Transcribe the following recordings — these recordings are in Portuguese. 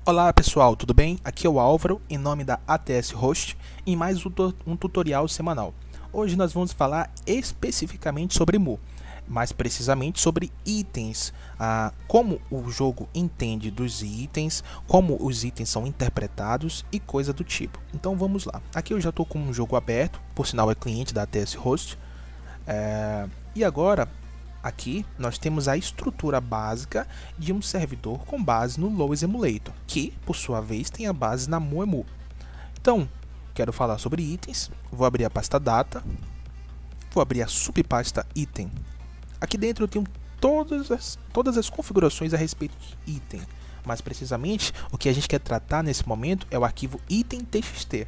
Olá pessoal, tudo bem? Aqui é o Álvaro, em nome da ATS Host, em mais um tutorial semanal. Hoje nós vamos falar especificamente sobre Mu, mais precisamente sobre itens, como o jogo entende dos itens, como os itens são interpretados e coisa do tipo. Então vamos lá. Aqui eu já estou com um jogo aberto, por sinal é cliente da ATS Host, e agora aqui nós temos a estrutura básica de um servidor com base no Lois Emulator, que por sua vez tem a base na Mu. Então, quero falar sobre itens, vou abrir a pasta data, vou abrir a subpasta item. Aqui dentro eu tenho todas as configurações a respeito de item, mais precisamente o que a gente quer tratar nesse momento é o arquivo item.txt.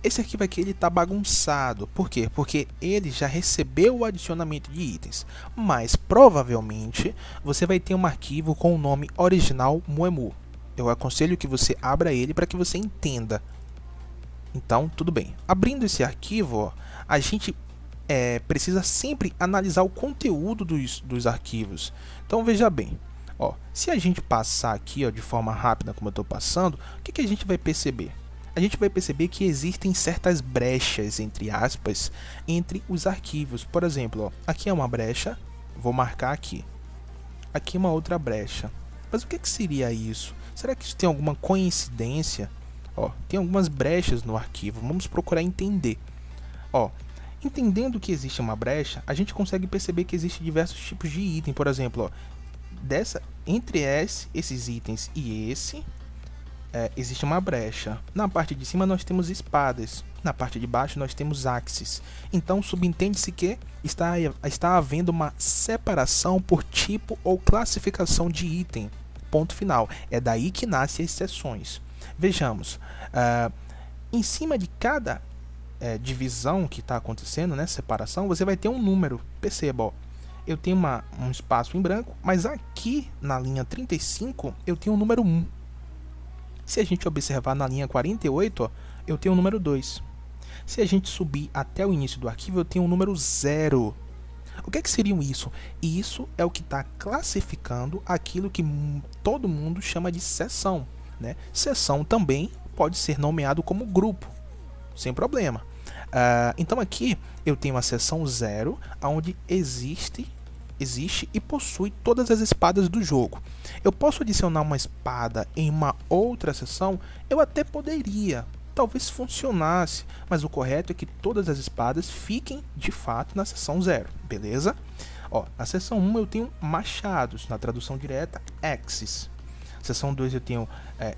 Esse arquivo aqui ele está bagunçado, por quê? Porque ele já recebeu o adicionamento de itens, mas provavelmente você vai ter um arquivo com o nome original Mu. Eu aconselho que você abra ele para que você entenda. Então, tudo bem. Abrindo esse arquivo, a gente precisa sempre analisar o conteúdo dos arquivos. Então, veja bem. Se a gente passar aqui de forma rápida, como eu estou passando, o que a gente vai perceber? A gente vai perceber que existem certas brechas, entre aspas, entre os arquivos. Por exemplo, aqui é uma brecha, vou marcar aqui. Aqui uma outra brecha. Mas o que seria isso? Será que isso tem alguma coincidência? Tem algumas brechas no arquivo, vamos procurar entender. Entendendo que existe uma brecha, a gente consegue perceber que existem diversos tipos de item. Por exemplo, entre esses itens e esse... existe uma brecha. Na parte de cima nós temos espadas, na parte de baixo nós temos axes. Então subentende-se que está havendo uma separação por tipo ou classificação de item. Ponto final. É daí que nascem as seções. Vejamos, em cima de cada divisão que está acontecendo, separação, você vai ter um número. Perceba, eu tenho um espaço em branco, mas aqui na linha 35 eu tenho o número 1. Se a gente observar na linha 48, eu tenho o número 2. Se a gente subir até o início do arquivo, eu tenho o número 0. O que seria isso? Isso é o que está classificando aquilo que todo mundo chama de seção. Seção também pode ser nomeado como grupo, sem problema. Então aqui eu tenho a seção 0, onde existe e possui todas as espadas do jogo. Eu posso adicionar uma espada em uma outra seção? Eu até poderia, talvez funcionasse, mas o correto é que todas as espadas fiquem de fato na seção 0, beleza? Na seção 1 eu tenho machados, na tradução direta, axes. Seção 2 eu tenho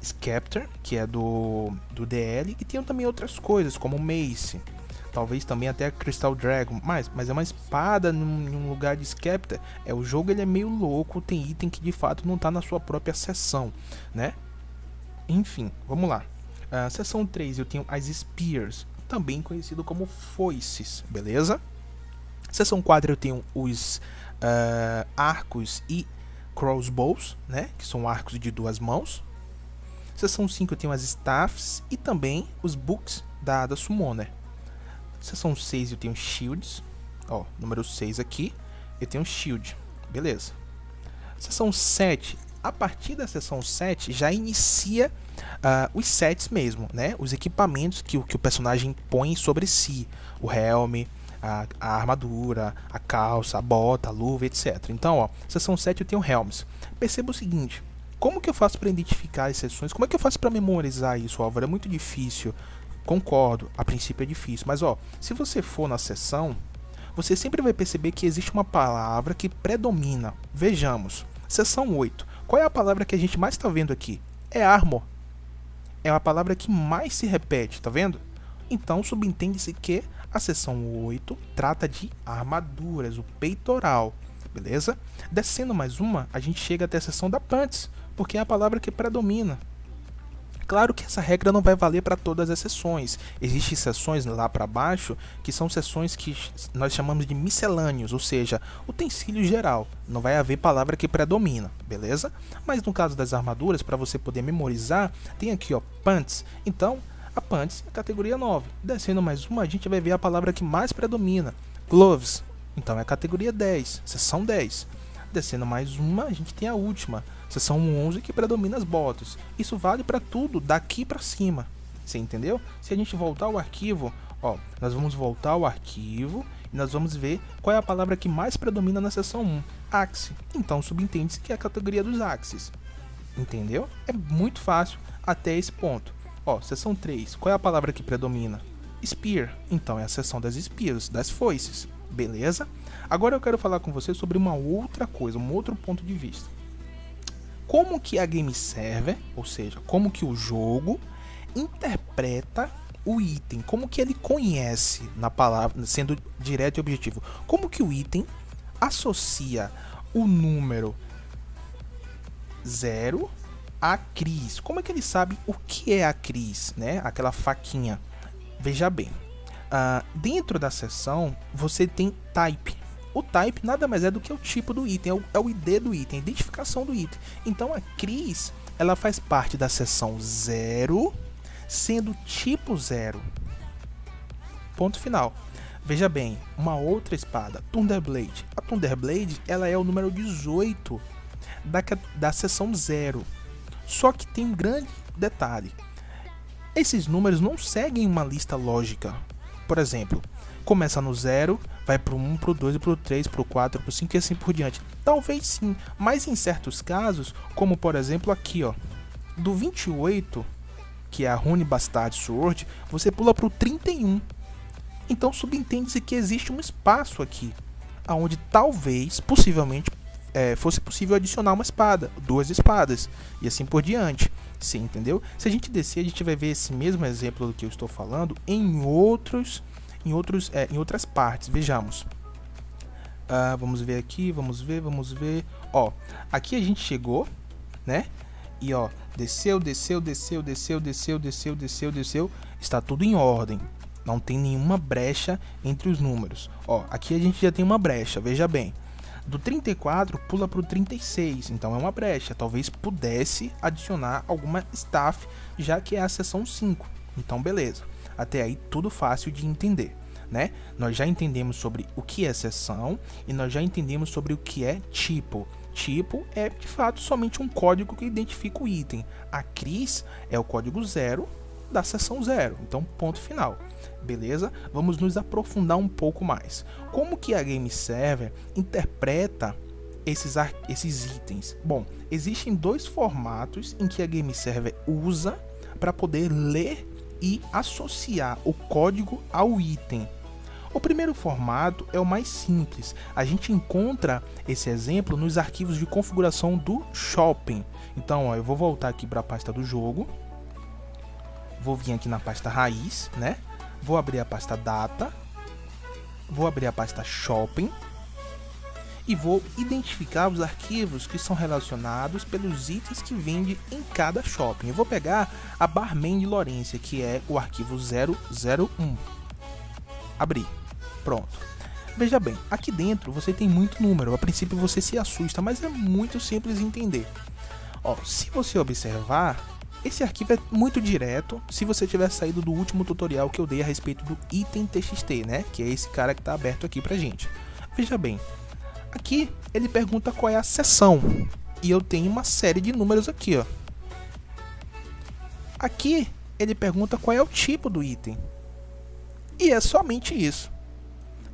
scepter, que é do DL, e tenho também outras coisas, como mace. Talvez também até Crystal Dragon, mas é uma espada num lugar de Scepter. O jogo ele é meio louco, tem item que de fato não está na sua própria seção, Enfim, vamos lá. Seção 3 eu tenho as Spears, também conhecido como foices, beleza? Seção 4 eu tenho os arcos e crossbows, que são arcos de 2 mãos. Seção 5 eu tenho as staffs e também os books da Summoner. Seção 6 eu tenho shields, número 6 aqui, eu tenho shield, beleza. Seção 7, a partir da seção 7 já inicia os sets mesmo, os equipamentos que o personagem põe sobre si, o helm, a armadura, a calça, a bota, a luva, etc. Então, seção 7 eu tenho helms. Perceba o seguinte, como que eu faço para identificar as seções, como é que eu faço para memorizar isso, Álvaro? É muito difícil. Concordo, a princípio é difícil, mas se você for na seção, você sempre vai perceber que existe uma palavra que predomina. Vejamos, seção 8, qual é a palavra que a gente mais está vendo aqui? É armor, é a palavra que mais se repete, tá vendo? Então subentende-se que a seção 8 trata de armaduras, o peitoral, beleza? Descendo mais uma, a gente chega até a seção da pants, porque é a palavra que predomina. Claro que essa regra não vai valer para todas as seções. Existem seções lá para baixo que são seções que nós chamamos de miscelâneos, ou seja, utensílio geral. Não vai haver palavra que predomina, beleza? Mas no caso das armaduras, para você poder memorizar, tem aqui pants. Então, a pants é categoria 9. Descendo mais uma, a gente vai ver a palavra que mais predomina. Gloves. Então é categoria 10, seção 10. Descendo mais uma, a gente tem a última, Seção 11 que predomina as botas. Isso vale para tudo daqui para cima. Você entendeu? Se a gente voltar ao arquivo, ó, nós vamos voltar ao arquivo e nós vamos ver qual é a palavra que mais predomina na seção 1, Axe. Então subentende-se que é a categoria dos axes. Entendeu? É muito fácil até esse ponto. Ó, seção 3, qual é a palavra que predomina? Spear. Então é a seção das spears, das foices. Beleza? Agora eu quero falar com você sobre uma outra coisa, um outro ponto de vista. Como que a game server, ou seja, como que o jogo interpreta o item, como que ele conhece na palavra, sendo direto e objetivo, como que o item associa o número 0 a Cris. Como é que ele sabe o que é a Cris, né? Aquela faquinha. Veja bem, dentro da seção você tem type. O type nada mais é do que o tipo do item, é o ID do item, a identificação do item. Então a Cris, ela faz parte da seção 0, sendo tipo 0. Ponto final. Veja bem, uma outra espada, Thunderblade. A Thunderblade, ela é o número 18 da seção 0. Só que tem um grande detalhe. Esses números não seguem uma lista lógica. Por exemplo, começa no 0, vai pro 1, pro 2, pro 3, pro 4, pro 5 e assim por diante. Talvez sim, mas em certos casos, como por exemplo aqui, ó, do 28, que é a Rune Bastard Sword, você pula pro 31. Então subentende-se que existe um espaço aqui, onde talvez, possivelmente, fosse possível adicionar uma espada, 2 espadas, e assim por diante. Você entendeu? Se a gente descer, a gente vai ver esse mesmo exemplo do que eu estou falando em outras partes. Vejamos. Vamos ver aqui, vamos ver. Ó, aqui a gente chegou, né? E ó, desceu. Está tudo em ordem. Não tem nenhuma brecha entre os números. Ó, aqui a gente já tem uma brecha, veja bem. Do 34 pula para o 36, então é uma brecha. Talvez pudesse adicionar alguma staff, já que é a seção 5. Então beleza, até aí tudo fácil de entender, né? Nós já entendemos sobre o que é seção e nós já entendemos sobre o que é tipo. Tipo é de fato somente um código que identifica o item. A Cris é o código 0 da seção 0, então ponto final. Beleza? Vamos nos aprofundar um pouco mais. Como que a game server interpreta esses itens? Bom, existem 2 formatos em que a game server usa para poder ler e associar o código ao item. O primeiro formato é o mais simples. A gente encontra esse exemplo nos arquivos de configuração do shopping. Então, ó, eu vou voltar aqui para a pasta do jogo. Vou vir aqui na pasta raiz, né? Vou abrir a pasta data, vou abrir a pasta shopping e vou identificar os arquivos que são relacionados pelos itens que vende em cada shopping. Eu vou pegar a Barman de Lorência, que é o arquivo 001. Abrir. Pronto. Veja bem, aqui dentro você tem muito número. A princípio você se assusta, mas é muito simples de entender. Ó, se você observar, esse arquivo é muito direto se você tiver saído do último tutorial que eu dei a respeito do item TXT, né? Que é esse cara que está aberto aqui pra gente. Veja bem, aqui ele pergunta qual é a seção. E eu tenho uma série de números aqui, ó. Aqui ele pergunta qual é o tipo do item. E é somente isso.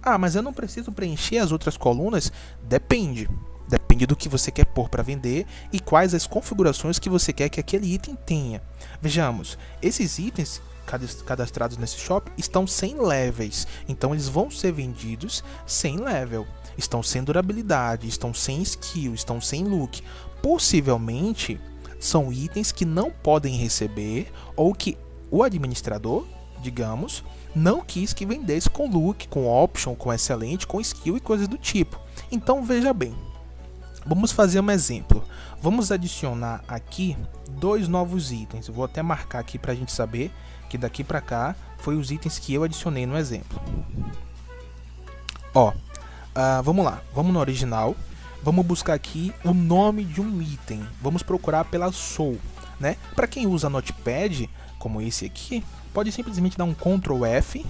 Ah, mas eu não preciso preencher as outras colunas? Depende. Depende do que você quer pôr para vender e quais as configurações que você quer que aquele item tenha. Vejamos, esses itens cadastrados nesse shop estão sem levels, então eles vão ser vendidos sem level. Estão sem durabilidade, estão sem skill, estão sem look. Possivelmente são itens que não podem receber ou que o administrador, digamos, não quis que vendesse com look, com option, com excelente, com skill e coisas do tipo. Então veja bem. Vamos fazer um exemplo. Vamos adicionar aqui 2 novos itens. Eu vou até marcar aqui para a gente saber que daqui para cá foi os itens que eu adicionei no exemplo. Ó, vamos lá. Vamos no original. Vamos buscar aqui o nome de um item. Vamos procurar pela Soul, né? Para quem usa Notepad, como esse aqui, pode simplesmente dar um Ctrl F.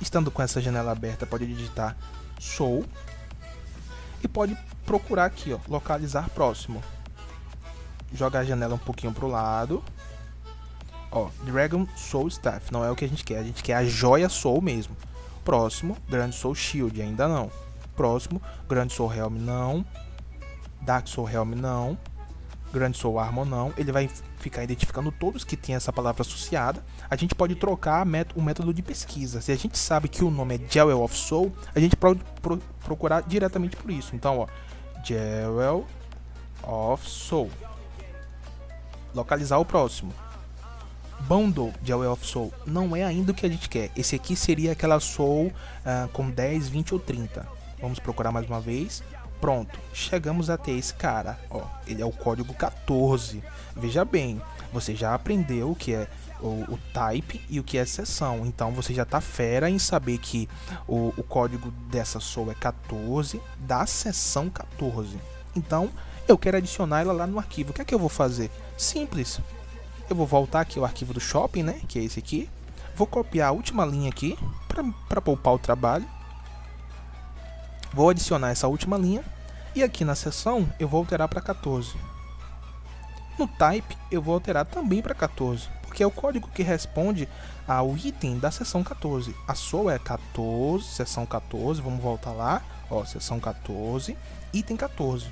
Estando com essa janela aberta, pode digitar Soul. e pode procurar aqui, ó, localizar próximo. Joga a janela um pouquinho pro lado. Ó, Dragon Soul Staff, não é o que a gente quer a joia Soul mesmo. Próximo, Grand Soul Shield, ainda não. Próximo, Grand Soul Helm, não. Dark Soul Helm, não. Grand Soul Armor, não. Ele vai ficar identificando todos que tem essa palavra associada. A gente pode trocar o método de pesquisa. Se a gente sabe que o nome é Jewel of Soul, a gente pode procurar diretamente por isso. Então, ó, Jewel of Soul. Localizar o próximo. Bundle Jewel of Soul não é ainda o que a gente quer. Esse aqui seria aquela Soul com 10, 20 ou 30. Vamos procurar mais uma vez. Pronto, chegamos até esse cara. Ó, ele é o código 14. Veja bem, você já aprendeu o que é o type e o que é seção. Então você já tá fera em saber que o código dessa Soul é 14, da seção 14. Então eu quero adicionar ela lá no arquivo. O que é que eu vou fazer? Simples. Eu vou voltar aqui ao arquivo do shopping, né? Que é esse aqui. Vou copiar a última linha aqui para poupar o trabalho. Vou adicionar essa última linha. E aqui na seção eu vou alterar para 14. No type eu vou alterar também para 14. Porque é o código que responde ao item da seção 14. A Soul é 14, seção 14. Vamos voltar lá. Ó, seção 14, item 14.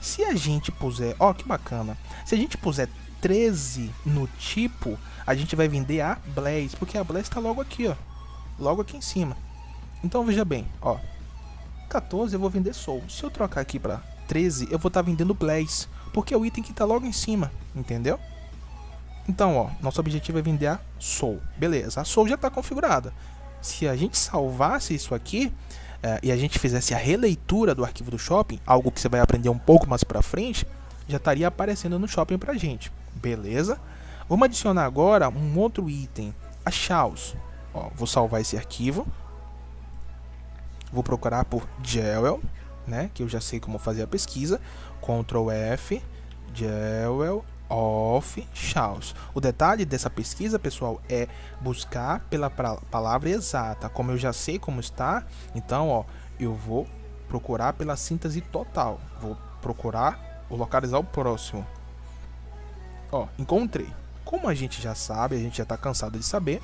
Se a gente puser... Ó, que bacana. Se a gente puser 13 no tipo, a gente vai vender a Blaze, porque a Blaze está logo aqui, ó, logo aqui em cima. Então veja bem, ó, 14 eu vou vender Soul. Se eu trocar aqui para 13, eu vou estar vendendo Blaze, porque é o item que está logo em cima, entendeu? Então, ó, nosso objetivo é vender a Soul. Beleza, a Soul já está configurada. Se a gente salvasse isso aqui e a gente fizesse a releitura do arquivo do shopping, algo que você vai aprender um pouco mais para frente, já estaria aparecendo no shopping pra gente. Beleza? Vamos adicionar agora um outro item, a Chaos. Ó, vou salvar esse arquivo. Vou procurar por Jewel, né, que eu já sei como fazer a pesquisa. Ctrl F, Jewel of Chaos. O detalhe dessa pesquisa, pessoal, é buscar pela palavra exata. Como eu já sei como está, então, ó, eu vou procurar pela síntese total. Vou procurar localizar o próximo. Ó, encontrei. Como a gente já sabe, a gente já está cansado de saber,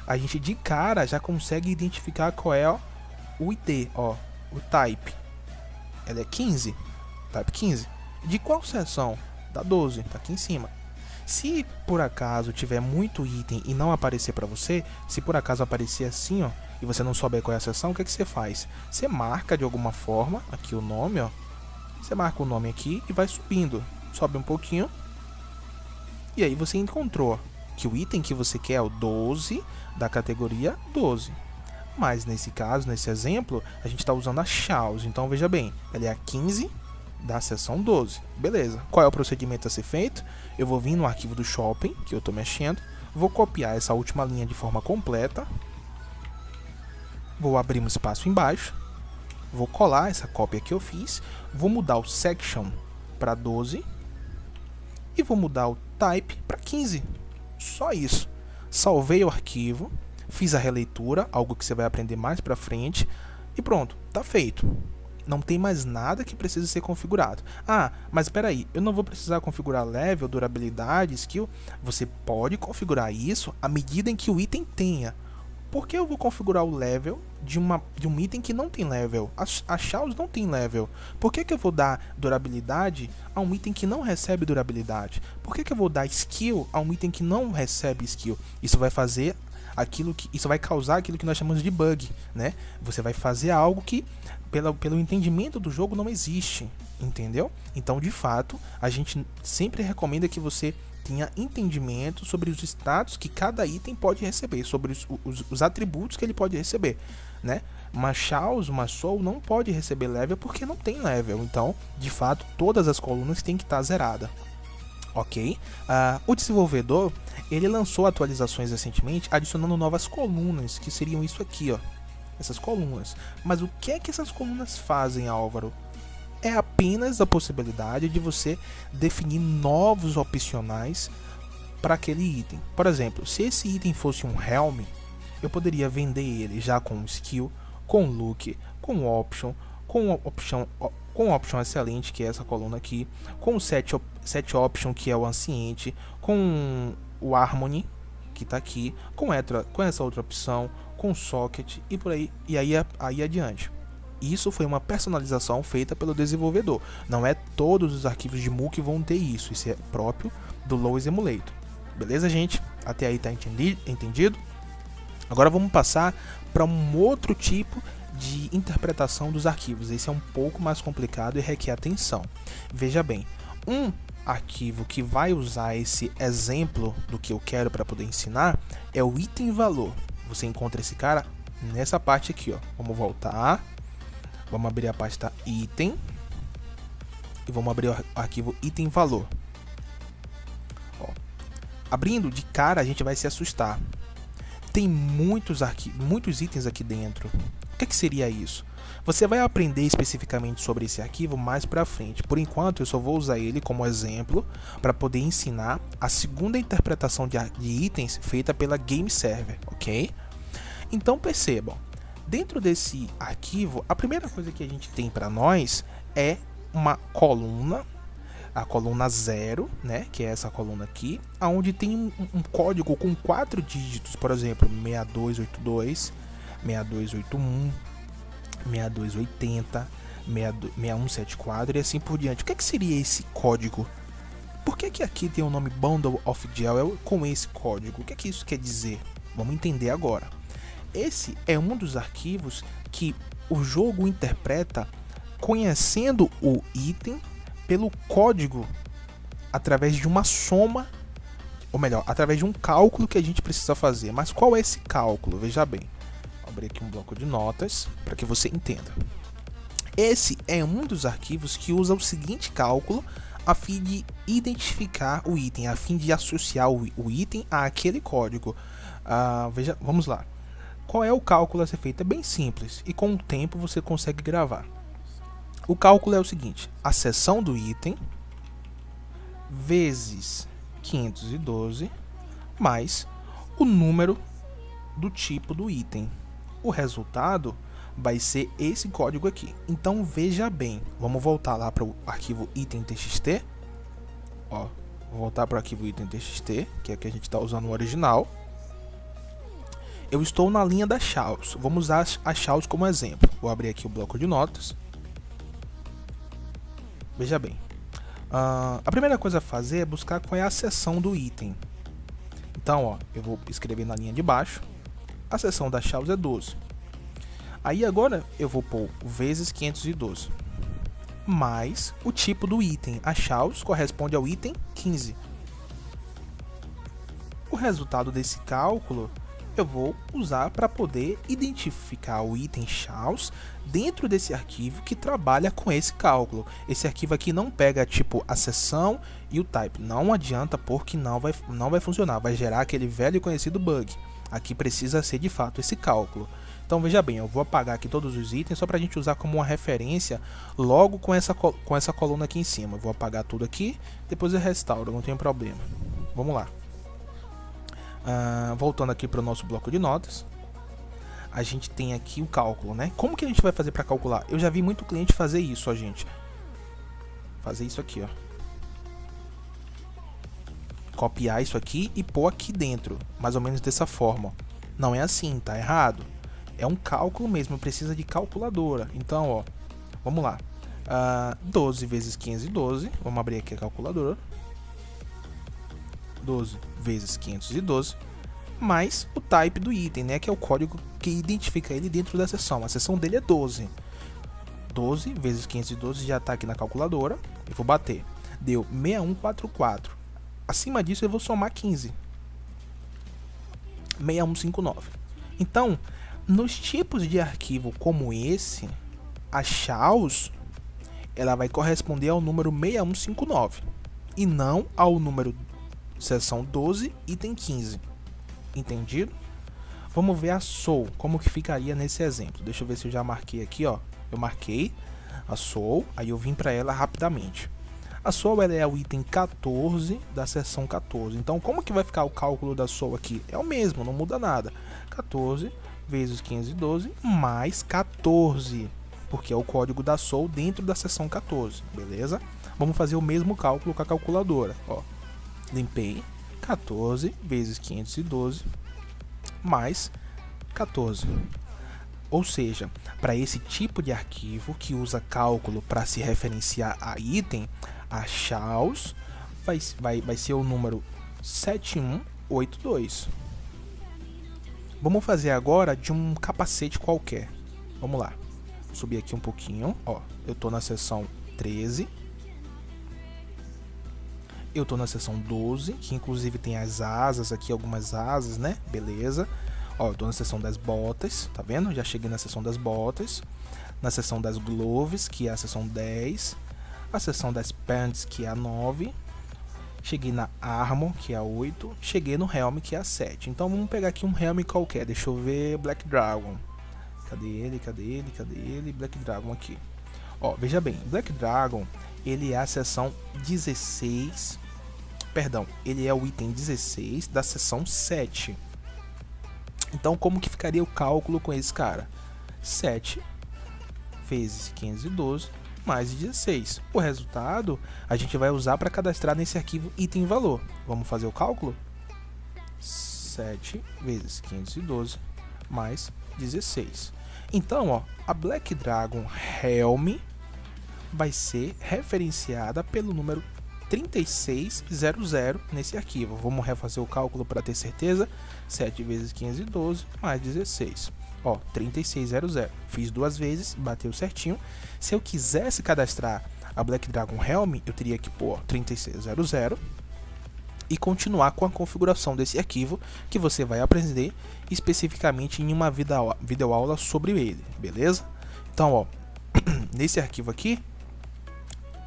a gente de cara já consegue identificar qual é, ó, o ID, ó, o type. Ela é 15, type 15. De qual seção? Da 12, tá aqui em cima. Se por acaso tiver muito item e não aparecer para você, se por acaso aparecer assim, ó, e você não souber qual é a seção, o que é que você faz? Você marca de alguma forma aqui o nome, ó. Você marca o nome aqui e vai subindo. Sobe um pouquinho. E aí você encontrou que o item que você quer é o 12 da categoria 12. Mas nesse caso, nesse exemplo, a gente está usando a Chaos. Então veja bem, ela é a 15 da seção 12. Beleza. Qual é o procedimento a ser feito? Eu vou vir no arquivo do shopping, que eu estou mexendo. Vou copiar essa última linha de forma completa. Vou abrir um espaço embaixo. Vou colar essa cópia que eu fiz, vou mudar o section para 12 e vou mudar o type para 15. Só isso. Salvei o arquivo, fiz a releitura, algo que você vai aprender mais para frente e pronto, tá feito. Não tem mais nada que precise ser configurado. Ah, mas espera aí, eu não vou precisar configurar level, durabilidade, skill. Você pode configurar isso à medida em que o item tenha. Por que eu vou configurar o level de um item que não tem level? A Chaos não tem level. Por que eu vou dar durabilidade a um item que não recebe durabilidade? Por que eu vou dar skill a um item que não recebe skill? Isso vai fazer isso vai causar aquilo que nós chamamos de bug, né? Você vai fazer algo que pelo entendimento do jogo não existe, entendeu? Então, de fato, a gente sempre recomenda que você tenha entendimento sobre os status que cada item pode receber, sobre os atributos que ele pode receber, né? Uma Chaos, uma Soul não pode receber level porque não tem level. Então, de fato, todas as colunas têm que estar zeradas. Ok? O desenvolvedor, ele lançou atualizações recentemente, adicionando novas colunas, que seriam isso aqui, ó. Essas colunas. Mas o que é que essas colunas fazem, Álvaro? É apenas a possibilidade de você definir novos opcionais para aquele item. Por exemplo, se esse item fosse um Helm, eu poderia vender ele já com skill, com look, com option, com a option excelente, que é essa coluna aqui, com o set option, que é o anciente, com o harmony, que está aqui, com essa outra opção, com socket e por aí, e aí adiante. Isso foi uma personalização feita pelo desenvolvedor. Não é todos os arquivos de Mu que vão ter isso. Isso é próprio do Lois Emulator. Beleza, gente? Até aí tá entendido? Agora vamos passar para um outro tipo de interpretação dos arquivos. Esse é um pouco mais complicado e requer atenção. Veja bem, um arquivo que vai usar esse exemplo do que eu quero para poder ensinar é o item valor. Você encontra esse cara nessa parte aqui, ó. Vamos voltar. Vamos abrir a pasta item e vamos abrir o arquivo item valor. Ó, abrindo de cara, a gente vai se assustar. Tem muitos itens aqui dentro. O que seria isso? Você vai aprender especificamente sobre esse arquivo mais para frente. Por enquanto, eu só vou usar ele como exemplo para poder ensinar a segunda interpretação de itens feita pela Game Server, ok? Então percebam. Dentro desse arquivo, a primeira coisa que a gente tem para nós é uma coluna, a coluna 0, né, que é essa coluna aqui, onde tem um código com 4 dígitos, por exemplo, 6282, 6281, 6280, 6174 e assim por diante. O que seria esse código? Por que aqui tem o nome Bundle of GL com esse código? O que isso quer dizer? Vamos entender agora. Esse é um dos arquivos que o jogo interpreta conhecendo o item pelo código através de uma soma, ou melhor, através de um cálculo que a gente precisa fazer. Mas qual é esse cálculo? Veja bem, vou abrir aqui um bloco de notas para que você entenda. Esse é um dos arquivos que usa o seguinte cálculo a fim de identificar o item, a fim de associar o item àquele código. Veja, vamos lá. Qual é o cálculo a ser feito? É bem simples e com o tempo você consegue gravar. O cálculo é o seguinte: a seção do item vezes 512 mais o número do tipo do item. O resultado vai ser esse código aqui. Então veja bem, vamos voltar lá para o arquivo item.txt. Ó, vou voltar para o arquivo item.txt, que é o que a gente está usando no original. Eu estou na linha da Chaos. Vamos usar a Chaos como exemplo. Vou abrir aqui o bloco de notas. Veja bem. A primeira coisa a fazer é buscar qual é a seção do item. Então, ó, eu vou escrever na linha de baixo. A seção da Chaos é 12. Aí agora eu vou pôr vezes 512. Mais o tipo do item. A Chaos corresponde ao item 15. O resultado desse cálculo eu vou usar para poder identificar o item Chaos dentro desse arquivo que trabalha com esse cálculo. Esse arquivo aqui não pega tipo a seção e o type. Não adianta porque não vai funcionar. Vai gerar aquele velho e conhecido bug. Aqui precisa ser de fato esse cálculo. Então veja bem, eu vou apagar aqui todos os itens só para a gente usar como uma referência logo com essa coluna aqui em cima. Eu vou apagar tudo aqui, depois eu restauro, não tem problema. Vamos lá. Voltando aqui para o nosso bloco de notas, a gente tem aqui o cálculo, né? Como que a gente vai fazer para calcular? Eu já vi muito cliente fazer isso, ó, gente. Fazer isso aqui, ó. Copiar isso aqui e pôr aqui dentro, mais ou menos dessa forma, ó. Não é assim, tá errado. É um cálculo mesmo, precisa de calculadora. Então, ó, vamos lá. 12 vezes 512, vamos abrir aqui a calculadora. 12 vezes 512, mais o type do item, né, que é o código que identifica ele dentro da seção. A seção dele é 12. 12 vezes 512 já está aqui na calculadora. Eu vou bater. Deu 6144. Acima disso eu vou somar 15. 6159. Então, nos tipos de arquivo como esse, a Chaos ela vai corresponder ao número 6159 e não ao número seção 12, item 15. Entendido? Vamos ver a Soul, como que ficaria nesse exemplo. Deixa eu ver se eu já marquei aqui, ó. Eu marquei a Soul, aí eu vim para ela rapidamente. A Soul ela é o item 14 da seção 14. Então, como que vai ficar o cálculo da Soul aqui? É o mesmo, não muda nada. 14 vezes 512 mais 14. porque é o código da SOL dentro da seção 14, beleza? Vamos fazer o mesmo cálculo com a calculadora, ó. Limpei 14 vezes 512 mais 14. Ou seja, para esse tipo de arquivo que usa cálculo para se referenciar a item, a chaos vai ser o número 7182. Vamos fazer agora de um capacete qualquer. Vamos lá. Vou subir aqui um pouquinho. Ó, eu estou na seção 13. Eu estou na seção 12, que inclusive tem as asas aqui, algumas asas, né? Beleza. Ó, eu estou na seção das botas, tá vendo? Já cheguei na seção das botas. Na seção das gloves, que é a seção 10. A seção das pants, que é a 9. Cheguei na armor, que é a 8. Cheguei no helm, que é a 7. Então vamos pegar aqui um helm qualquer. Deixa eu ver, Black Dragon. Cadê ele? Cadê ele? Cadê ele? Black Dragon aqui. Ó, veja bem, Black Dragon, ele é a seção 16. Perdão, ele é o item 16 da seção 7. Então, como que ficaria o cálculo com esse cara? 7 vezes 512 mais 16. O resultado a gente vai usar para cadastrar nesse arquivo item valor. Vamos fazer o cálculo? 7 vezes 512 mais 16. Então, ó, a Black Dragon Helm vai ser referenciada pelo número 3600 nesse arquivo. Vamos refazer o cálculo para ter certeza. 7 vezes 512 mais 16. Ó, 3600. Fiz duas vezes, bateu certinho. Se eu quisesse cadastrar a Black Dragon Helm, eu teria que pôr 3600 e continuar com a configuração desse arquivo, que você vai aprender especificamente em uma videoaula sobre ele, beleza? Então, ó, nesse arquivo aqui,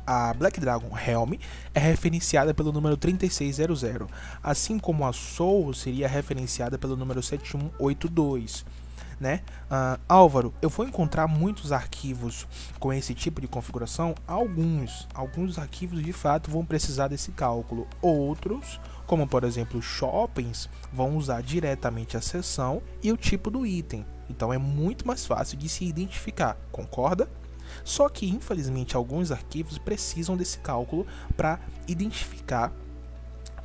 a Black Dragon Helm é referenciada pelo número 3600, assim como a Soul seria referenciada pelo número 7182, né? Álvaro, eu vou encontrar muitos arquivos com esse tipo de configuração. Alguns arquivos de fato vão precisar desse cálculo, outros, como por exemplo shoppings, vão usar diretamente a seção e o tipo do item. Então é muito mais fácil de se identificar, concorda? Só que, infelizmente, alguns arquivos precisam desse cálculo para identificar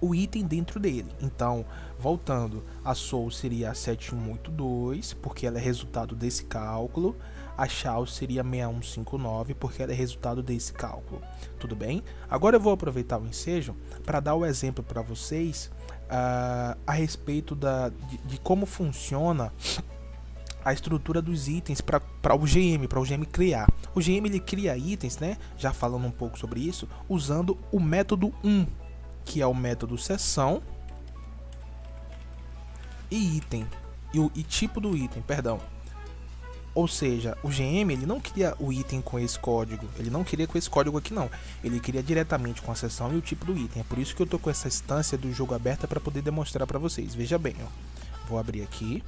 o item dentro dele. Então, voltando, a Soul seria a 7182, porque ela é resultado desse cálculo. A Shao seria 6159, porque ela é resultado desse cálculo. Tudo bem? Agora eu vou aproveitar o ensejo para dar o exemplo para vocês a respeito de como funciona a estrutura dos itens para o GM criar. O GM ele cria itens, né? Já falando um pouco sobre isso, usando o método 1, que é o método seção e item e tipo do item, perdão. Ou seja, o GM ele não cria o item com esse código, ele não queria com esse código aqui não, ele queria diretamente com a seção e o tipo do item. É por isso que eu tô com essa instância do jogo aberta para poder demonstrar para vocês. Veja bem, ó. Vou abrir aqui.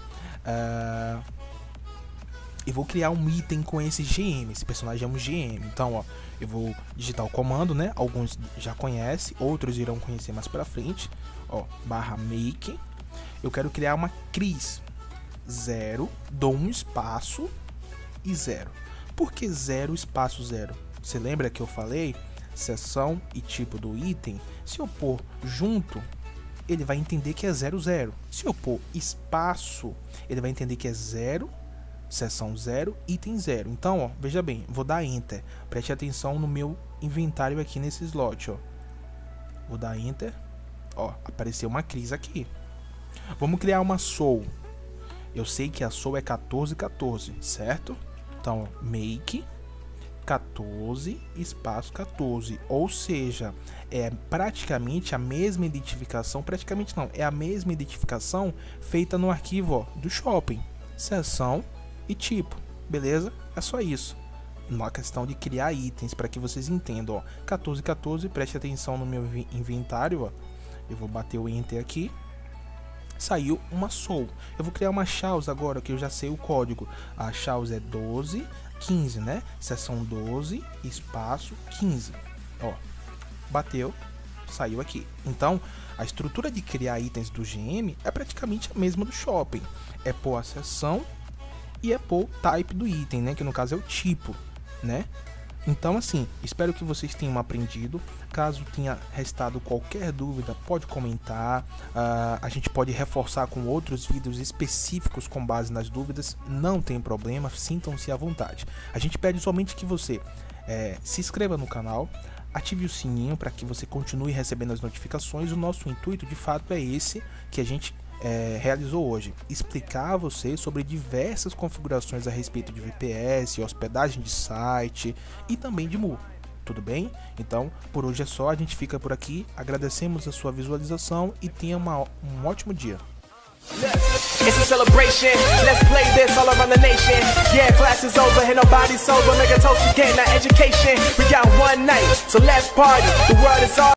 E vou criar um item com esse GM, esse personagem é um GM. Então, ó, eu vou digitar o comando, né? Alguns já conhecem, outros irão conhecer mais pra frente. Ó, /make. Eu quero criar uma Cris 0, dou um espaço e 0. Por que 0 espaço 0? Você lembra que eu falei? Seção e tipo do item. Se eu pôr junto, ele vai entender que é 00. Se eu pôr espaço, ele vai entender que é 0, seção 0, item 0. Então, ó, veja bem, vou dar Enter. Preste atenção no meu inventário aqui nesse slot, ó. Vou dar Enter. Ó, apareceu uma Cris aqui. Vamos criar uma Soul. Eu sei que a Soul é 1414, certo? Então, make 14 espaço 14. Ou seja, é praticamente a mesma identificação. Praticamente não, é a mesma identificação feita no arquivo, ó, do shopping. Seção e tipo, beleza? É só isso. Uma questão de criar itens para que vocês entendam, ó. 1414, preste atenção no meu inventário, ó. Eu vou bater o Enter aqui. Saiu uma Soul. Eu vou criar uma Chaos agora, que eu já sei o código. A Chaos é 1215, né? Seção 12, espaço 15. Ó, bateu, saiu aqui. Então, a estrutura de criar itens do GM é praticamente a mesma do shopping. É pôr a seção e Apple Type do item, né, que no caso é o tipo, né? Então, assim, espero que vocês tenham aprendido. Caso tenha restado qualquer dúvida, pode comentar. A gente pode reforçar com outros vídeos específicos com base nas dúvidas. Não tem problema, sintam-se à vontade. A gente pede somente que você se inscreva no canal, ative o sininho para que você continue recebendo as notificações. O nosso intuito, de fato, é esse que a gente realizou hoje, explicar a você sobre diversas configurações a respeito de VPS, hospedagem de site e também de Mu. Tudo bem? Então, por hoje é só, a gente fica por aqui, agradecemos a sua visualização e tenha um ótimo dia. It's a celebration, let's play this all around the nation. Yeah, class is over, ain't nobody sober. Make a toast to getting our education. We got one night, so let's party, the world is all